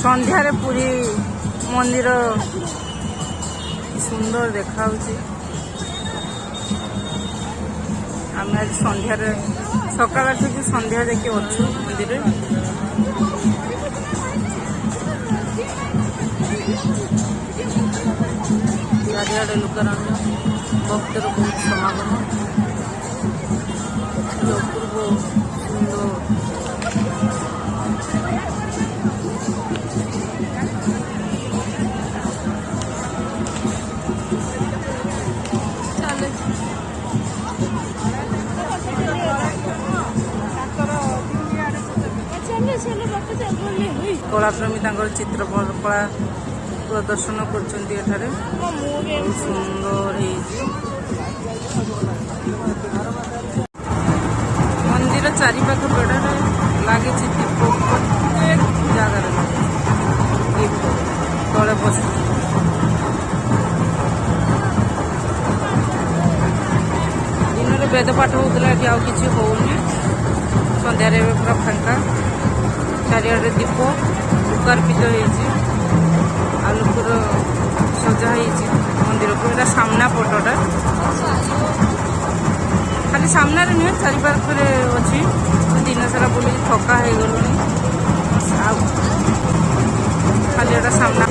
ସନ୍ଧ୍ୟାରେ ପୁରୀ ମନ୍ଦିର ସୁନ୍ଦର ଦେଖାଯାଉଛି। ଆମେ ଆଜି ସନ୍ଧ୍ୟାରେ ସକାଳ ଠୁ ସନ୍ଧ୍ୟା ଯାକେ ଅଛୁ ମନ୍ଦିରରେ। ଚାରିଆଡ଼େ ଲୋକରାଣ ଭକ୍ତର ବହୁତ ସମାଗମ। ଅପୂର୍ବ ସୁନ୍ଦର କଳାପ୍ରେମୀ ତାଙ୍କର ଚିତ୍ର କଳା ପ୍ରଦର୍ଶନ କରୁଛନ୍ତି। ଏଠାରେ ବହୁତ ସୁନ୍ଦର ହେଇଛି। ମନ୍ଦିର ଚାରିପାଖ ବେଢ଼ାରେ ଲାଗିଛି ଦୀପ, ପ୍ରତ୍ୟେକ ଜାଗାରେ ଦୀପ ତଳେ ବସିଛି। ଦିନରେ ବେଦ ପାଠ ହେଉଥିଲା, ଏଠି ଆଉ କିଛି ହଉନି। ସନ୍ଧ୍ୟାରେ ଏବେ ପୁରା ଫାଙ୍କା। ଚାରିଆଡ଼େ ଦୀପ ଲୋକାର୍ପିତ ହେଇଛି। ଆଲୋକର ସଜା ହେଇଛି ମନ୍ଦିରକୁ। ଏଇଟା ସାମ୍ନା ପଟଟା, ଖାଲି ସାମ୍ନାରେ ନୁହେଁ ଚାରିପାଖରେ ଅଛି। ଦିନ ସାରା ବୁଲିକି ଥକା ହେଇଗଲୁଣି, ଆଉ ଖାଲି ଏଇଟା ସାମ୍ନା